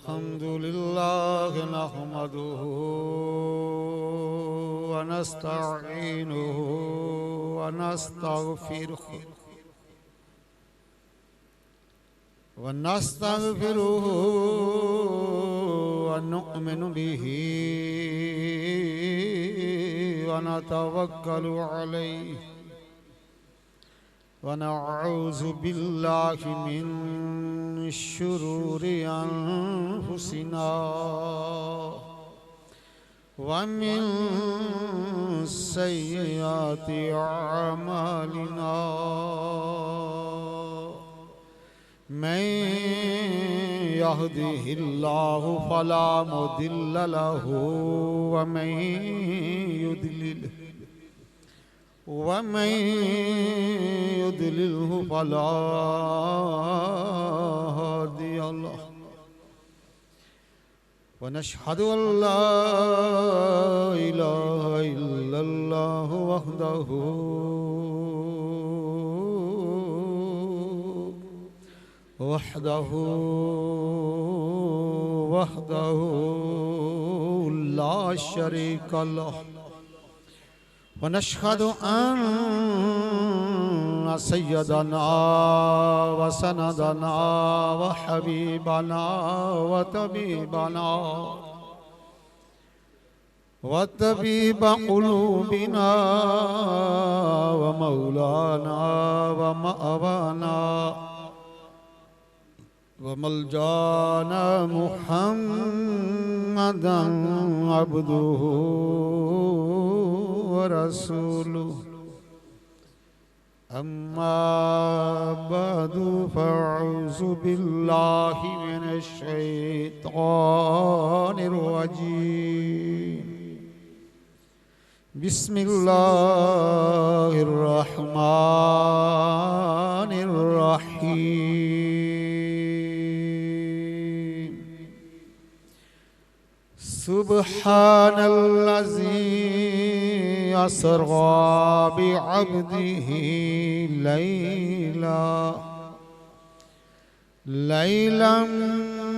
अल्हम्दुलिल्लाह नहमदुहु व नस्तईनुहु व नस्तगफिरुहु व नु'मिनु बिही व नतवक्कलु अलैहि व नऊज़ु बिल्लाहि मिन शुरूरि अनफुसिना व मिन सय्यिआति अअमालिना मैं यहदिहिल्लाहु फला मुदिल्ल लहु व मैं युद्लिलहु फला हादिय लहु व नशहदु अल्ला इलाहा इल्लल्लाहु वहदहु ला शरीक लहु व नशहदु अन्ना सय्यदना व सनदना व हबीबना व तबीबना व तबीब क़ुलूबिना व मौलाना व मअवाना व मलजाना मुहम्मदन अब्दुहु व रसूलुहु अम्मा बअदु फ़अऊज़ु बिल्लाहि मिनश शैतानिर रजीम बिस्मिल्लाहिर रहमानिर रहीम सुब्हानल्लज़ी अस्रा बिअब्दिही लैलन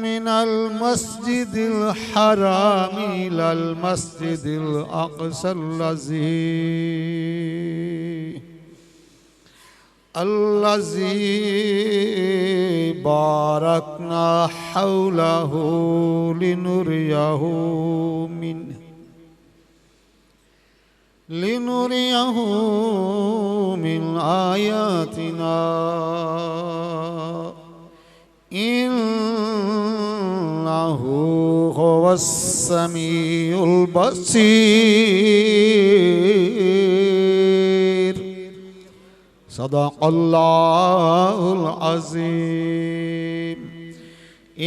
मिनल मस्जिदिल हराम इलल मस्जिदिल अक़सल्लज़ी बारकना हौलहु लिनुरियहु मिन आयातिना इन्नहु हुवस्समीउल बसीर सदक़ल्लाहुल अज़ीम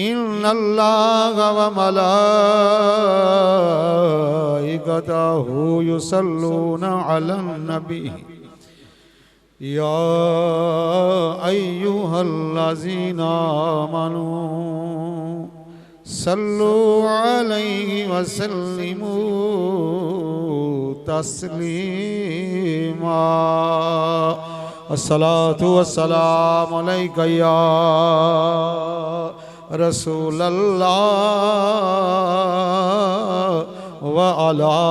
इन्नल्लाहा व मलाइकतहु युसल्लूना अलन नबी या अय्युहल्लज़ीना आमनू सल्लु अलैहि व सल्लिमू तस्लीमा अस्सलातु वस्सलामु अलैका या रसूलल्लाह व अला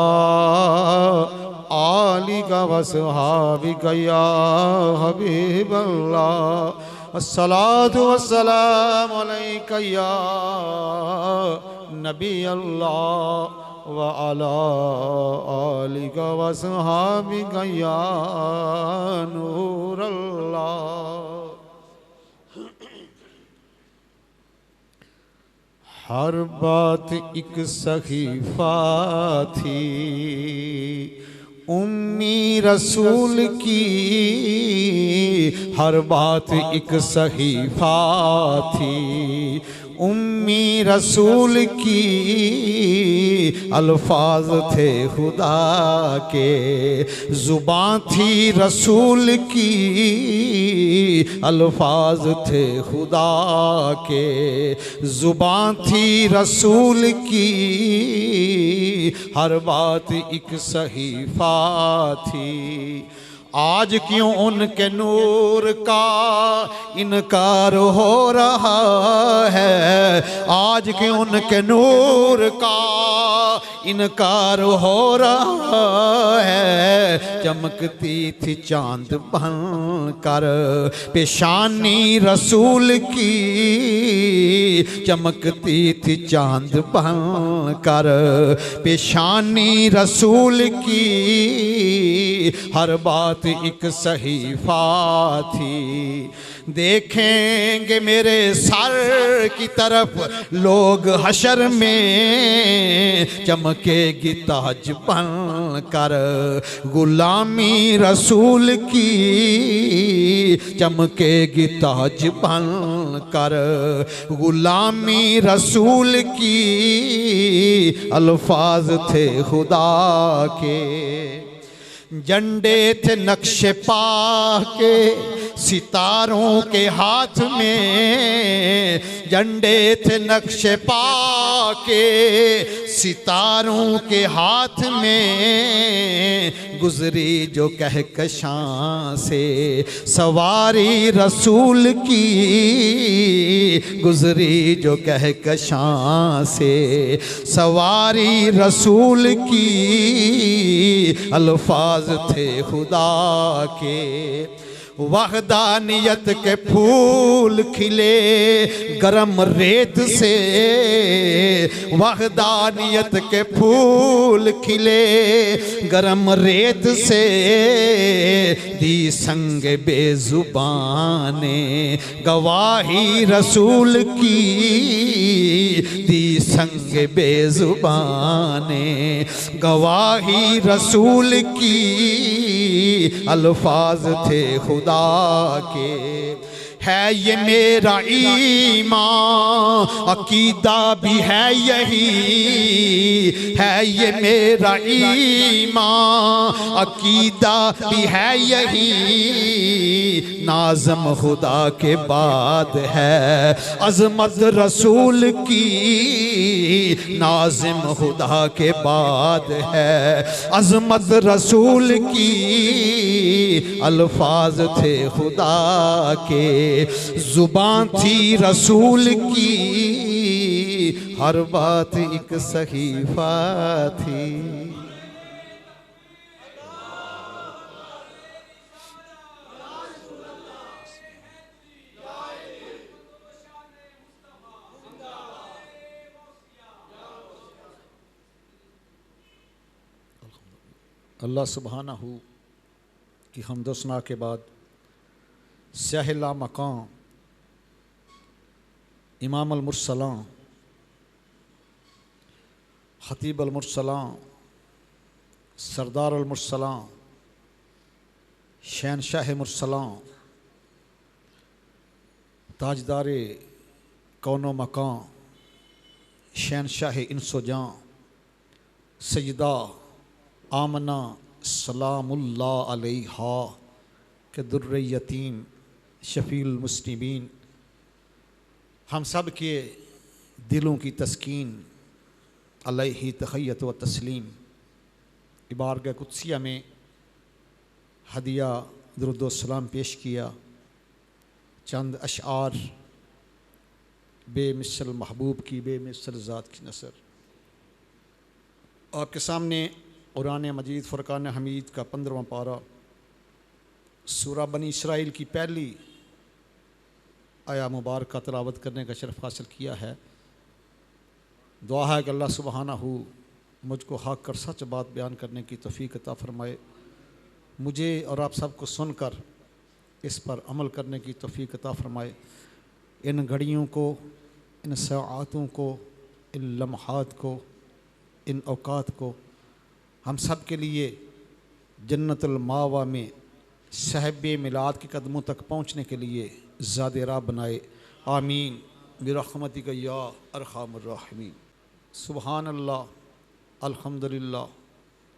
आलिका व सहाबिका या हबीबल्लाह अस्सलातु वस्सलामु अलैका या नबी अल्लाह व अला आलिका व सहाबिका या नूर अल्लाह। हर बात एक सहीफा थी उम्मी रसूल की, हर बात एक सहीफा थी उम्मी रसूल की, अल्फाज थे खुदा के जुबां थी रसूल की, अल्फाज थे खुदा के जुबां थी रसूल की, हर बात एक सहीफा थी आज क्यों उनके नूर का इनकार हो रहा है, आज क्यों उनके नूर का इनकार हो रहा है। चमकती थी चांद बन कर पेशानी रसूल की, चमकती थी चांद बन कर पेशानी रसूल की। हर बात एक सहीफा थी, देखेंगे मेरे सर की तरफ लोग हशर में। चमकेगी ताज बन कर गुलामी रसूल की, चमकेगी ताज बन कर गुलामी रसूल की। अल्फाज थे खुदा के, झंडे थे नक्शे पा के सितारों के हाथ में। झंडे थे नक्शे पा के सितारों के हाथ में। गुजरी जो कहकशां से सवारी रसूल की, गुजरी जो कहकशां से सवारी रसूल की। अल्फाज थे खुदा के, वहदानियत के फूल खिले गरम रेत से। वहदानियत के फूल खिले गरम रेत से। दी संग बेजुबाने गवाही रसूल की, दी संग बेजुबाने गवाही रसूल की। अल्फाज थे खुदा के, है ये मेरा ईमान अकीदा भी है यही, है ये मेरा ईमान अकीदा भी है यही। नाज़म खुदा के बाद है अज़मत रसूल की, नाज़िम खुदा के बाद है अज़मत रसूल की। अल्फाज थे खुदा के, जुबान थी रसूल की। हर बात एक सहीफा थी। अल्लाह सुब्हानहू की हम्द सना के बाद सहला मकां इमाम अल मुरसलां खतीब अल मुरसलां सरदार अल मुरसलां शहनशाह मुरसलां ताजदार कौनो मकां शहनशाह इंसो जां सैयदा आमना सलामुल्लाह अलैहा के दुर्रे यतीम शफ़ील मुस्लिमीन, हम सब के दिलों की तस्कीन अलैहि तहय्यत व तस्लीम। इबारगाह कुद्सिया में हदिया दुरूद व सलाम पेश किया। चंद अशआर बेमिसल महबूब की बेमिसल ज़ात की नसर। आपके सामने कुरान मजीद फ़ुरक़ान हमीद का 15वां पारा सूरा बनी इसराइल की पहली आया मुबारक तिलावत करने का शरफ़ हासिल किया है। दुआ है कि अल्लाह सुब्हानहू मुझको हक़ और सच बात बयान करने की तौफ़ीक़ अता फ़रमाए, मुझे और आप सबको सुनकर इस पर अमल करने की तौफ़ीक़ अता फ़रमाए। इन घड़ियों को, इन सआतों को, इन लम्हात को, इन औकात को हम सब के लिए जन्नतुल मावा में साहिब मिलाद के कदमों तक पहुँचने के लिए ज़ादे राह बनाए। आमीन बिरहमतिका या अरहमुर राहिमीन। सुबहान अल्लाह, अल्हम्दुलिल्लाह।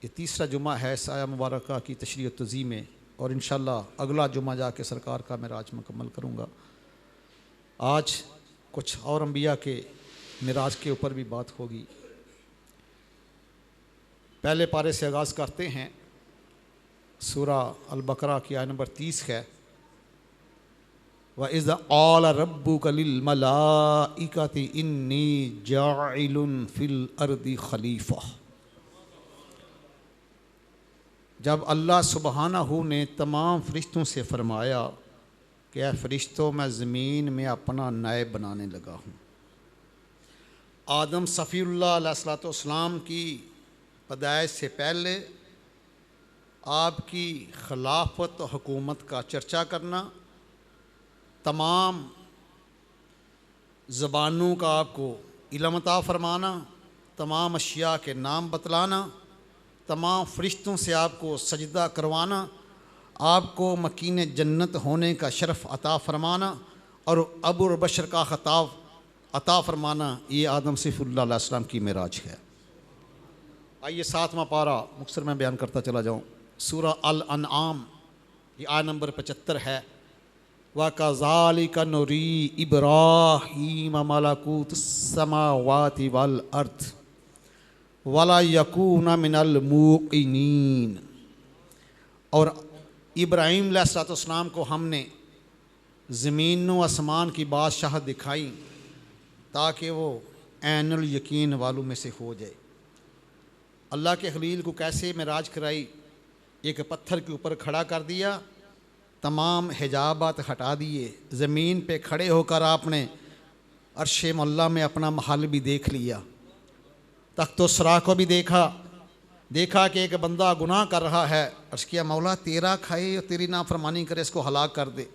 ये तीसरा जुमा है इस आया मुबारक की तशरीह तज़ीम में, और इंशाअल्लाह अगला जुमा जाके सरकार का मेराज मुकम्मल करूँगा। आज कुछ और अंबिया के मेराज के ऊपर भी बात होगी। पहले पारे से आगाज़ करते हैं। सूरा अल बकरा की आयत नंबर 30 है, व इज़ क़ाल रब्बुका लिल मलाइकति इन्नी जाइलुन फिल अर्दि खलीफा। जब अल्लाह सुबहानहू ने तमाम फरिश्तों से फरमाया कि ऐ फरिश्तों मैं ज़मीन में अपना नायब बनाने लगा हूँ। आदम सफ़ीउल्लाह अलैहिस्सलाम की पैदाइश से पहले आपकी खिलाफत और हुकूमत का चर्चा करना, तमाम ज़बानों का आपको इल्म अता फरमाना, तमाम अशिया के नाम बतलाना, तमाम फरिश्तों से आपको सजदा करवाना, आपको मकीन जन्नत होने का शरफ़ अता फरमाना और अबुल बशर का खिताब अता फरमाना, ये आदम सफ़ीउल्लाह अलैहिस्सलाम की मेराज है। आइए 7वां पारा मुख्तसर में बयान करता चला जाऊँ। सूरा अल अनआम ये आयत नंबर 75 है, व कज़ालिका नुरी इब्राहीम मलकूतुस समावाति वल अर्द वला यकूना मिनल मूक़िनीन। और इब्राहीम अलैहिस्सलाम को हमने ज़मीन व आसमान की बादशाह दिखाई ताकि वो ऐनुल यकीन वालों में से हो जाए। अल्लाह के खलील को कैसे मेराज कराई, एक पत्थर के ऊपर खड़ा कर दिया, तमाम हिजाबात हटा दिए, ज़मीन पे खड़े होकर आपने अर्श मौला में अपना महल भी देख लिया, तख्त-ओ-सरा को भी देखा कि एक बंदा गुनाह कर रहा है। अर्ज़ किया मौला तेरा खाए और तेरी नाफरमानी करे, इसको हलाक कर दे।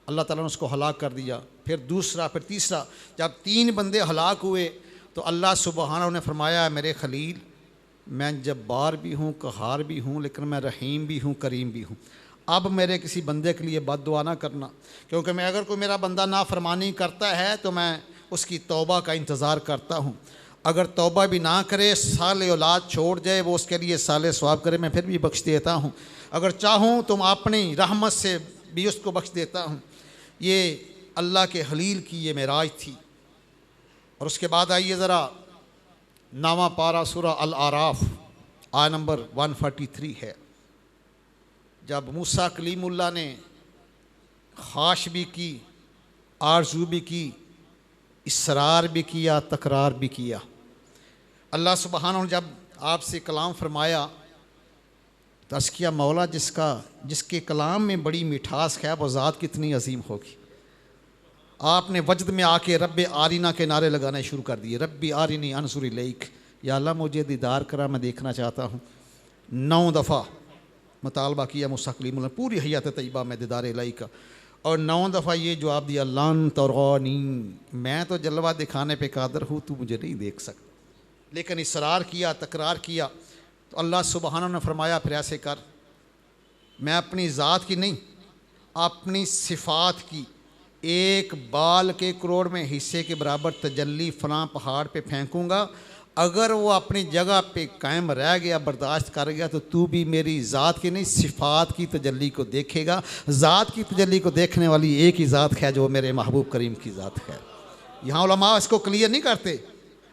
अल्लाह ताला ने उसको हलाक कर दिया। फिर दूसरा, फिर तीसरा, जब 3 बंदे हलाक हुए तो अल्लाह सुबहानहू ने फरमाया मेरे खलील मैं जब्बार भी हूँ, कहार भी हूँ, लेकिन मैं रहीम भी हूँ, करीम भी हूँ। अब मेरे किसी बंदे के लिए बद्दुआ ना करना, क्योंकि मैं अगर कोई मेरा बंदा नाफरमानी करता है तो मैं उसकी तौबा का इंतज़ार करता हूँ। अगर तौबा भी ना करे, साले औलाद छोड़ जाए, वो उसके लिए साले सवाब करे, मैं फिर भी बख्श देता हूँ। अगर चाहूँ तो मैं अपनी रहमत से भी उसको बख्श देता हूँ। ये अल्लाह के खलील की ये मेराज थी। और उसके बाद आइए ज़रा 9वां पारा सूरा अल आराफ आयत नंबर 143 है। जब मूसा कलीमुल्लाह ने ख्वाहिश भी की, आरज़ू भी की, इसरार भी किया, तकरार भी किया, अल्लाह सुबहानहू ने जब आपसे कलाम फरमाया तो अर्ज़ किया मौला जिसके कलाम में बड़ी मिठास है वो ज़ात कितनी अजीम होगी। आपने वजद में आके रब्बे आरिना के नारे लगाने शुरू कर दिए, रब्बी आरिनी अनसुर इलैक, या अल्लाह मुझे दीदार करा, मैं देखना चाहता हूँ। 9 दफ़ा मुतालबा किया मूसा कलीमुल्लाह ने पूरी हयात तैयबा में दीदार इलाही का, और 9 दफ़ा ये जवाब दिया लन तरनी, मैं तो जलवा दिखाने पे कादर हूँ, तू मुझे नहीं देख सकता। लेकिन इसरार किया, तकरार किया तो अल्लाह सुबहाना ने फरमाया फिर ऐसे कर, मैं अपनी ज़ात की नहीं अपनी सिफ़ात की एक बाल के करोड़ में हिस्से के बराबर तजल्ली फ़लाँ पहाड़ पे फेंकूँगा। अगर वो अपनी जगह पे कायम रह गया, बर्दाश्त कर गया, तो तू भी मेरी ज़ात की नहीं सिफ़ात की तजल्ली को देखेगा। ज़ात की तजल्ली को देखने वाली एक ही ज़ात है जो मेरे महबूब करीम की ज़ात है। यहाँ उलमा इसको क्लियर नहीं करते।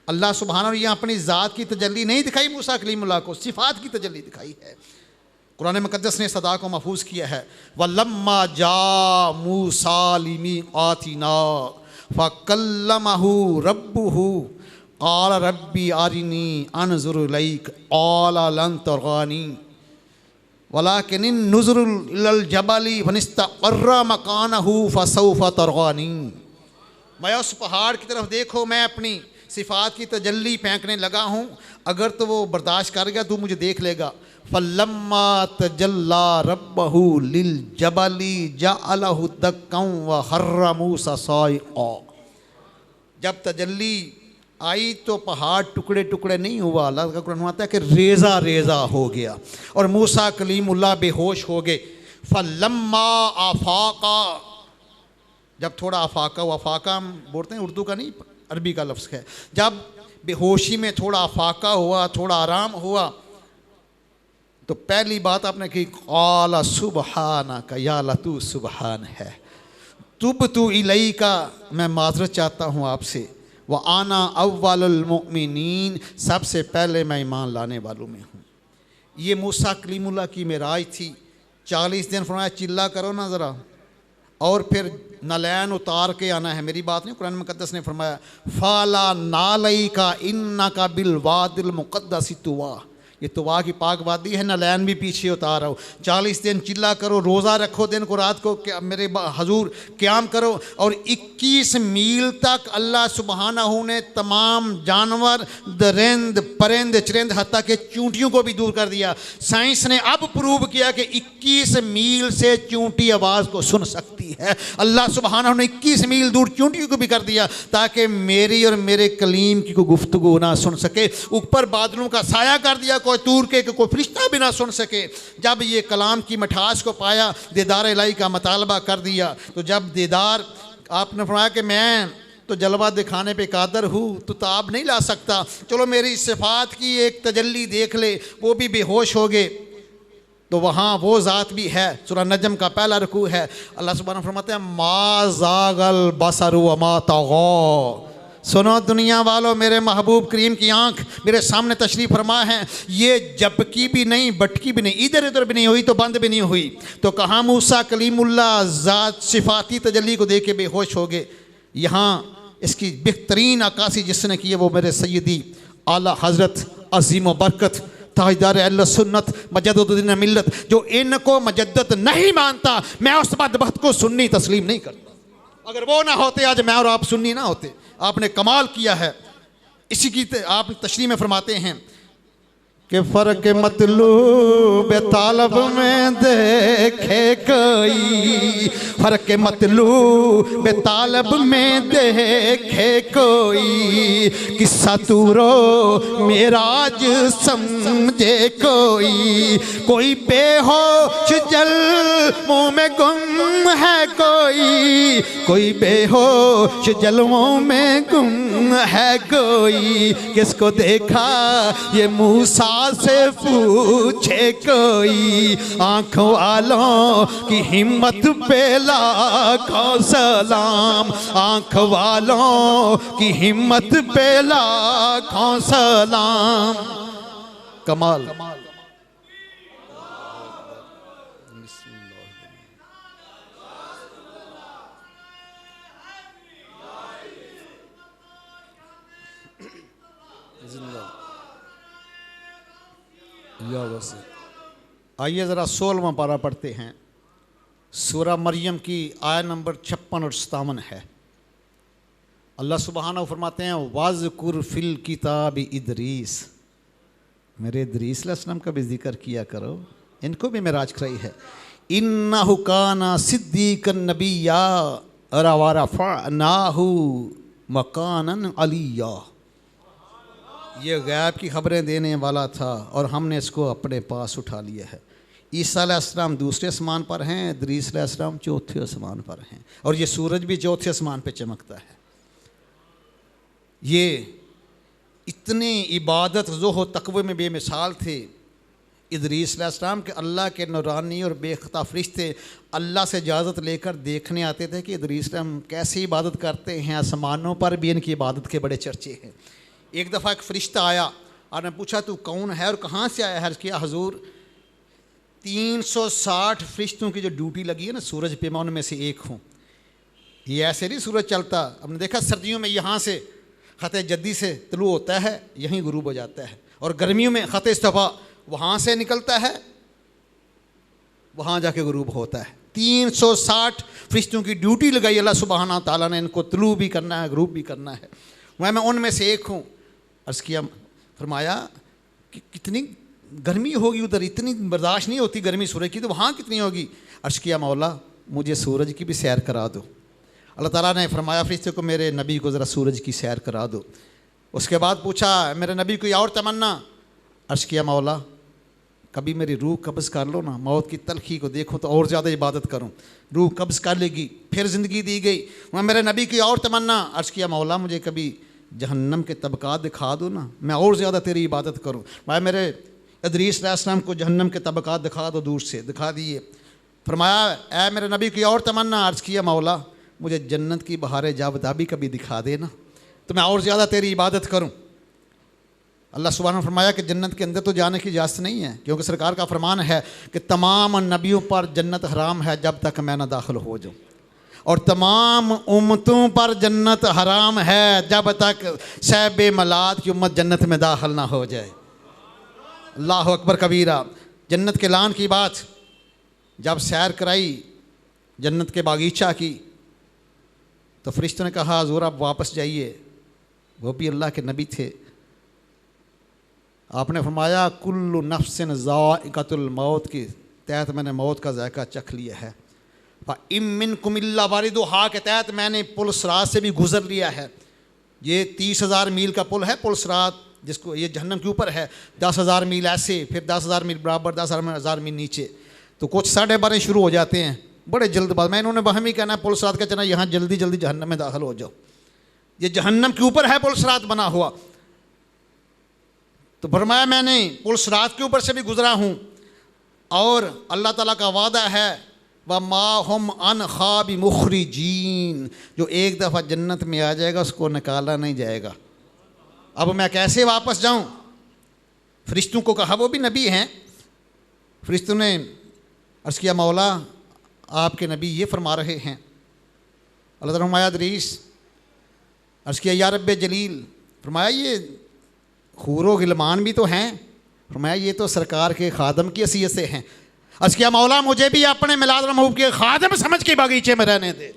अल्लाह सुब्हानहू ने यहाँ अपनी ज़ात की तजल्ली नहीं दिखाई मूसा कलीमुल्लाह को, सिफ़ात की तजल्ली दिखाई है। कुरान मुक़द्दस ने सदा को महफूज किया है, वलम्मा जा मूसा लिमीक़ातिना फ़कल्लमहू रब्बुहू क़ाल रब्बी आरिनी अनज़ुर इलैक क़ाल लन तरनी वलाकिन नुज़ुरु इलल जबली फ़निस्तक़र्रा मकानहू फ़सौफ़ तरनी। मैं उस पहाड़ की तरफ देखो, मैं अपनी सिफ़ात की तजल्ली फेंकने लगा हूँ, अगर तो वो बर्दाश्त कर गया तो मुझे देख लेगा। फलम्मा तजल्ला रब्बहू लिल जबली जअलहु दक्कन व हर्रा मूसा साइक़ा। जब तजल्ली आई तो पहाड़ टुकड़े टुकड़े नहीं हुआ, अल्लाह का कुरान आता है कि रेज़ा रेज़ा हो गया और मूसा कलीमुल्लाह बेहोश हो गए। फलम्मा आफाका, जब थोड़ा आफाका हुआ, आफाका हम बोलते हैं उर्दू का नहीं अरबी का लफ्ज़ है, जब बेहोशी में थोड़ा आफाका हुआ, थोड़ा आराम हुआ, तो पहली बात आपने की क़ाला सुबहानका, या अल्लाह तू सुबहान है, तुबतु इलैका, मैं माज़रत चाहता हूँ आपसे, व आना अव्वलुल मुमिनीन, सबसे पहले मैं ईमान लाने वालों में हूँ। ये मूसा कलीमुल्लाह की मेराज थी 40 दिन फरमाया चिल्ला करो ना ज़रा, और फिर नलैन उतार के आना है। मेरी बात नहीं, कुरान मुकद्दस ने फरमाया फाला नालई का इन्ना का बिल वादिल मुकद्दस तुवा, ये तुवा की पाक वादी है, नलैन भी पीछे उतार आओ। 40 दिन चिल्ला करो, रोज़ा रखो दिन को रात को, मेरे हजूर क़याम करो। और 21 मील तक अल्लाह सुबहानहू ने तमाम जानवर, दरिंद परिंद चरिंद, हत्ता के चूंटियों को भी दूर कर दिया। साइंस ने अब प्रूव किया कि 21 मील से चूंटी आवाज़ को सुन सकती है। अल्लाह सुबहानहू ने 21 मील दूर चूंटियों को भी कर दिया ताकि मेरी और मेरे कलीम की कोई गुफ्तगू ना सुन सके। ऊपर बादलों का साया कर दिया, कोई तूर के कोई फरिश्ता भी ना सुन सके। जब ये कलाम की मिठास को पाया, दीदार इलाही का मुतालबा कर दिया। तो जब दीदार, आपने फरमाया कि मैं तो जलवा दिखाने पे कादर हूँ, तो ताब नहीं ला सकता, चलो मेरी सिफात की एक तजल्ली देख ले। वो भी बेहोश हो गए। तो वहाँ वो ज़ात भी है। सूरह नजम का पहला रुकू है, अल्लाह सुब्हानहू फरमाते हैं मा ज़ागल बसरु व मा तग़ा। सुनो दुनिया वालों, मेरे महबूब करीम की आंख मेरे सामने तशरीफ़ फरमा है, ये झपकी भी नहीं, बटकी भी नहीं, इधर उधर भी नहीं हुई, तो बंद भी नहीं हुई। तो कहाँ मूसा कलीमुल्लाह ज़ात सिफाती तजल्ली को देख के बेहोश हो गए। यहाँ इसकी बेहतरीन अक्कासी जिसने की है वो मेरे सैयदी आला हज़रत अज़ीम व बरकत ताजदार अहले सुन्नत मजद्दुद्दीन मिल्लत, जो इनको मजद्दद नहीं मानता, मैं उस बदबख्त को सुन्नी तस्लीम नहीं करता। अगर वो ना होते आज मैं और आप सुन्नी ना होते। आपने कमाल किया है। इसी की आप तशरीह में फरमाते हैं कि फ़र्क मतलूब तालब में देखे कोई, फ़र्क मतलूब तालब में देखे कोई, किस्सा तूरो मेराज समझे कोई, कोई बेहोश जल मुँह में गुम है कोई बेहोश जलवों में गुम है कोई, किसको देखा ये मूसा से पूछे कोई, आंखों वालों की हिम्मत पे लाखों सलाम, आंख वालों की हिम्मत पे लाखों सलाम। कमाल। आइए ज़रा 16वां पारा पढ़ते हैं। सूरह मरियम की आयत नंबर 56 और 57 है। अल्लाह सुबहानहू फरमाते हैं वाज़कुर फिल किताब इदरीस, मेरे इदरीस अलैहिस्सलाम का भी जिक्र किया करो, इनको भी मेराज कराई है। इन्नहु काना सिद्दीकन नबिय्या व रफ़अनाहु मकानन अलिय्या, ये गैब की खबरें देने वाला था और हमने इसको अपने पास उठा लिया है। ईसा अलैहिस्सलाम दूसरे आसमान पर हैं, इदरीस अलैहिस्सलाम चौथे आसमान पर हैं, और ये सूरज भी चौथे आसमान पे चमकता है। ये इतने इबादत ज़ोह तक़वे में बेमिसाल थे इदरीस अलैहिस्सलाम के, अल्लाह के नूरानी और बेख्ता फरिश्ते अल्लाह से इजाज़त लेकर देखने आते थे कि इदरीस अलैहिस्सलाम कैसी इबादत करते हैं। आसमानों पर भी इनकी इबादत के बड़े चर्चे हैं। एक दफ़ा एक फ़रिश्ता आया और ने पूछा तू कौन है और कहाँ से आया है? अर्ज़ किया हजूर 360 फरिश्तों की जो ड्यूटी लगी है ना सूरज पे, मैं उनमें से एक हूँ। ये ऐसे नहीं सूरज चलता, हमने देखा सर्दियों में यहाँ से ख़त जद्दी से तलू होता है, यहीं गुरूब हो जाता है, और गर्मियों में ख़त इस्तफ़ा वहाँ से निकलता है, वहाँ जाके गुरूब होता है। 360 फरिश्तों की ड्यूटी लगाई अल्लाह सुब्हानहू तआला ने, इनको तलू भी करना है, गुरूब भी करना है। मैं उनमें से एक हूँ। अर्ज़ किया, फरमाया कि कितनी गर्मी होगी उधर, इतनी बर्दाश्त नहीं होती गर्मी सूरज की, तो वहाँ कितनी होगी? अर्ज़ किया मौला मुझे सूरज की भी सैर करा दो। अल्लाह ताला ने फरमाया फरिश्ते को मेरे नबी को ज़रा सूरज की सैर करा दो। उसके बाद पूछा मेरे नबी कोई और तमन्ना? अर्ज़ किया मौला कभी मेरी रूह कब्ज़ कर लो ना, मौत की तलखी को देखो तो और ज़्यादा इबादत करूँ। रूह कब्ज़ कर लेगी, फिर ज़िंदगी दी गई। मैं मेरे नबी की और तमन्ना? अर्ज़ किया मौला मुझे कभी जहन्नम के तबक़ात दिखा दो ना, मैं और ज़्यादा तेरी इबादत करूँ। मैं मेरे इदरीस अलैहिस्सलाम को जहन्नम के तबक़ात दिखा दो, दूर से दिखा दिए। फरमाया ऐ मेरे नबी की और तमन्ना? अर्ज़ किया मौला मुझे जन्नत की बहार जाबदाबी कभी दिखा दे ना, तो मैं और ज़्यादा तेरी इबादत करूँ। अल्लाह सुब्हानहू ने फरमाया कि जन्नत के अंदर तो जाने की इजाज़त नहीं है, क्योंकि सरकार का फरमान है कि तमाम नबियों पर जन्नत हराम है जब तक मैं ना दाखिल हो जाऊँ, और तमाम उम्मतों पर जन्नत हराम है जब तक सहब मलात की उम्मत जन्नत में दाखिल ना हो जाए। अल्लाह अकबर कबीरा। जन्नत के लान की बात जब सैर कराई जन्नत के बागीचा की, तो फरिश्तों ने कहा हुज़ूर आप वापस जाइए। वो भी अल्लाह के नबी थे। आपने फरमाया कुल्लु नफ्सिन ज़ाइक़तुल मौत के तहत मैंने मौत का जायका चख लिया है। फ़इम मिनकुम इल्ला वारिदुहा के तहत मैंने पुल सिरात से भी गुज़र लिया है। ये 30,000 मील का पुल है पुल सिरात, जिसको ये जहन्नम के ऊपर है। 10,000 मील ऐसे, फिर 10,000 मील बराबर, 10,000 मील नीचे, तो कुछ 12:30 शुरू हो जाते हैं बड़े जल्दबाज। मैं इन्होंने वहम ही कहना है पुल सिरात का चना यहाँ जल्दी जल्दी जहन्नम में दाखिल हो जाओ। ये जहन्नम के ऊपर है पुल सिरात बना हुआ। तो फरमाया मैंने पुल सिरात के ऊपर से भी गुजरा हूँ, और अल्लाह ताला का वादा है व मा हम अन ख़ाबि मुखरिजीन, जो एक दफ़ा जन्नत में आ जाएगा उसको निकाला नहीं जाएगा। अब मैं कैसे वापस जाऊँ? फरिश्तों को कहा, वो भी नबी हैं। फरिश्तों ने अर्ज़ किया मौला आपके नबी ये फरमा रहे हैं। अल्लाह ताला फरमाया इदरीस, अर्ज़ किया या रब्बे जलील, फरमाया ये खूरो गिलमान भी तो हैं। फरमाया ये तो सरकार के खादम की हैसियत से हैं। अर्ज़ किया मौला मुझे भी अपने मिलाद महबूब के खादम समझ के बागीचे में रहने दे।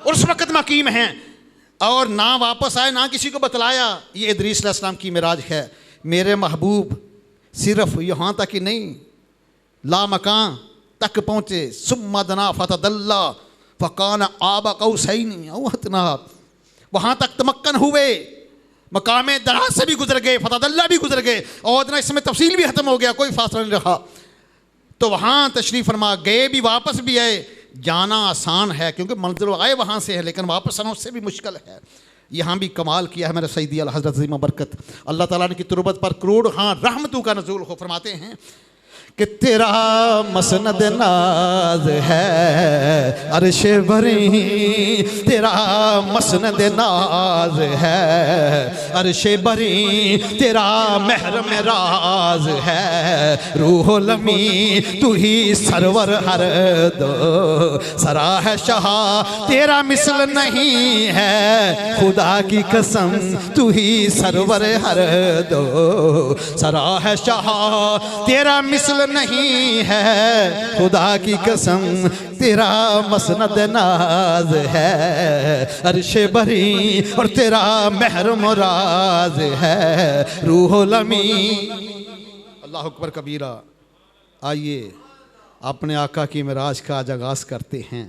और उस वक़्त मकीम हैं और ना वापस आए, ना किसी को बतलाया। ये इदरीस अलैहिस्सलाम की मिराज है। मेरे महबूब सिर्फ यहाँ तक ही नहीं, ला मकान तक पहुँचे। सुम्मा दना फतदल्ला फ़कान आबा कौसैनी औ अदना, वहाँ तक तमक्कन हुए। मकामे दराज से भी गुजर गए, फतदल्ला भी गुजर गए, और अदना इसमें तफसील भी ख़त्म हो गया, कोई फासला नहीं रहा। तो वहाँ तशरीफ़ फरमा गए भी, वापस भी आए। जाना आसान है क्योंकि मंजिल आए वहाँ से है, लेकिन वापस आना उससे भी मुश्किल है। यहाँ भी कमाल किया है मेरे सैयदी आला हज़रत अज़ीम बरकत अल्लाह ताला की तुरबत पर करोड़ रहमतों का नज़ूल हो। फरमाते हैं कि तेरा मसनद नाज है अर्श बरी, तेरा मसनद नाज है अर्श बरी, तेरा महरम राज है रूहुल अमी, तू ही सरवर हर दो सरा है शाह, तेरा मिसल नहीं है खुदा की कसम, तू ही सरवर हर दो सरा है शाह, तेरा मिसल नहीं है खुदा की कसम, तेरा मसनद नाज है अर्श बरी, और तेरा महरम राज है रूहुल अमी। अल्लाह अकबर कबीरा। आइए अपने आका की मिराज का आज आगाज़ करते हैं।